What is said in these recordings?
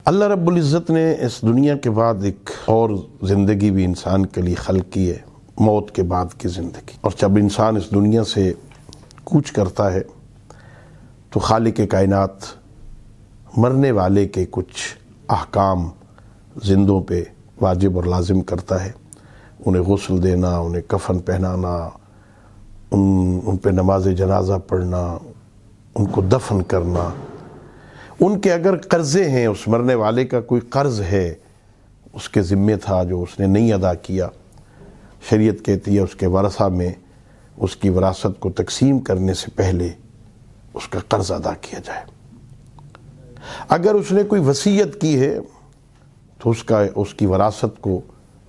اللہ رب العزت نے اس دنیا کے بعد ایک اور زندگی بھی انسان کے لیے خلق کی ہے، موت کے بعد کی زندگی۔ اور جب انسان اس دنیا سے کوچ کرتا ہے تو خالق کائنات مرنے والے کے کچھ احکام زندوں پہ واجب اور لازم کرتا ہے۔ انہیں غسل دینا، انہیں کفن پہنانا، ان پہ نماز جنازہ پڑھنا، ان کو دفن کرنا۔ ان کے اگر قرضے ہیں، اس مرنے والے کا کوئی قرض ہے، اس کے ذمے تھا جو اس نے نہیں ادا کیا، شریعت کہتی ہے اس کے ورثہ میں اس کی وراثت کو تقسیم کرنے سے پہلے اس کا قرض ادا کیا جائے۔ اگر اس نے کوئی وصیت کی ہے تو اس کی وراثت کو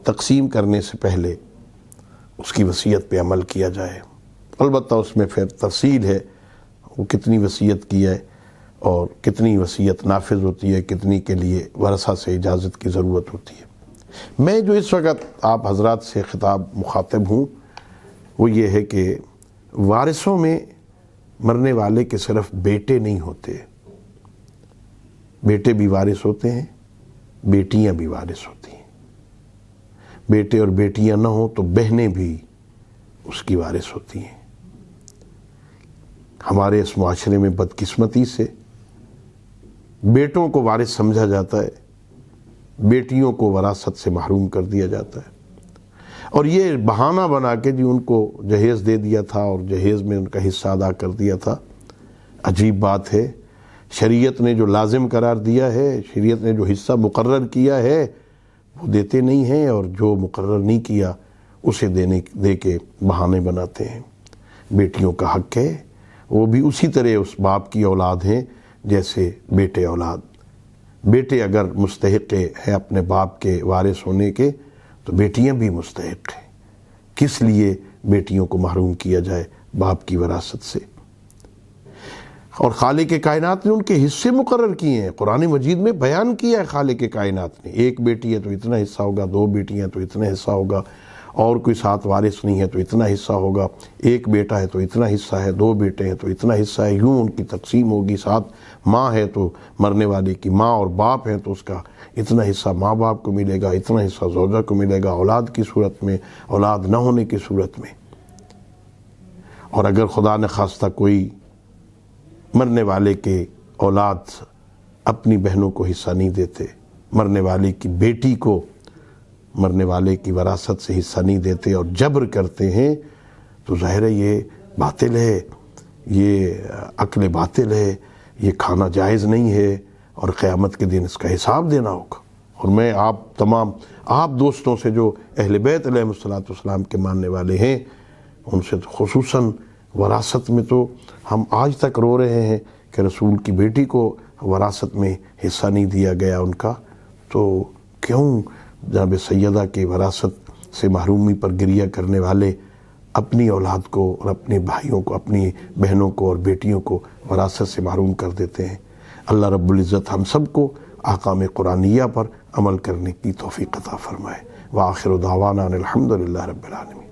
تقسیم کرنے سے پہلے اس کی وصیت پہ عمل کیا جائے۔ البتہ اس میں پھر تفصیل ہے، وہ کتنی وصیت کی ہے اور کتنی وصیت نافذ ہوتی ہے، کتنی کے لیے ورثہ سے اجازت کی ضرورت ہوتی ہے۔ میں جو اس وقت آپ حضرات سے خطاب مخاطب ہوں وہ یہ ہے کہ وارثوں میں مرنے والے کے صرف بیٹے نہیں ہوتے، بیٹے بھی وارث ہوتے ہیں، بیٹیاں بھی وارث ہوتی ہیں۔ بیٹے اور بیٹیاں نہ ہوں تو بہنیں بھی اس کی وارث ہوتی ہیں۔ ہمارے اس معاشرے میں بدقسمتی سے بیٹوں کو وارث سمجھا جاتا ہے، بیٹیوں کو وراثت سے محروم کر دیا جاتا ہے، اور یہ بہانہ بنا کے ان کو جہیز دے دیا تھا اور جہیز میں ان کا حصہ ادا کر دیا تھا۔ عجیب بات ہے، شریعت نے جو لازم قرار دیا ہے، شریعت نے جو حصہ مقرر کیا ہے وہ دیتے نہیں ہیں، اور جو مقرر نہیں کیا اسے دے کے بہانے بناتے ہیں۔ بیٹیوں کا حق ہے، وہ بھی اسی طرح اس باپ کی اولاد ہیں جیسے بیٹے اولاد۔ بیٹے اگر مستحق ہیں اپنے باپ کے وارث ہونے کے تو بیٹیاں بھی مستحق ہیں۔ کس لیے بیٹیوں کو محروم کیا جائے باپ کی وراثت سے؟ اور خالق کائنات نے ان کے حصے مقرر کیے ہیں، قرآن مجید میں بیان کیا ہے خالق کائنات نے، ایک بیٹی ہے تو اتنا حصہ ہوگا، دو بیٹی ہیں تو اتنا حصہ ہوگا، اور کوئی ساتھ وارث نہیں ہے تو اتنا حصہ ہوگا، ایک بیٹا ہے تو اتنا حصہ ہے، دو بیٹے ہیں تو اتنا حصہ ہے، یوں ان کی تقسیم ہوگی۔ ساتھ ماں ہے تو مرنے والے کی ماں اور باپ ہے تو اس کا اتنا حصہ ماں باپ کو ملے گا، اتنا حصہ زوجہ کو ملے گا، اولاد کی صورت میں، اولاد نہ ہونے کی صورت میں۔ اور اگر خدا نے خواستہ کوئی مرنے والے کے اولاد اپنی بہنوں کو حصہ نہیں دیتے، مرنے والے کی بیٹی کو مرنے والے کی وراثت سے حصہ نہیں دیتے اور جبر کرتے ہیں تو ظاہر ہے یہ باطل ہے، یہ عقل باطل ہے، یہ کھانا جائز نہیں ہے، اور قیامت کے دن اس کا حساب دینا ہوگا۔ اور میں آپ دوستوں سے جو اہل بیت علیہ السلام کے ماننے والے ہیں ان سے تو خصوصاً وراثت میں تو ہم آج تک رو رہے ہیں کہ رسول کی بیٹی کو وراثت میں حصہ نہیں دیا گیا ان کا، تو کیوں جناب سیدہ کی وراثت سے محرومی پر گریہ کرنے والے اپنی اولاد کو اور اپنے بھائیوں کو، اپنی بہنوں کو اور بیٹیوں کو وراثت سے محروم کر دیتے ہیں؟ اللہ رب العزت ہم سب کو احکام قرآنیہ پر عمل کرنے کی توفیق عطا فرمائے۔ وآخر دعوانا ان الحمد للہ رب العالمین۔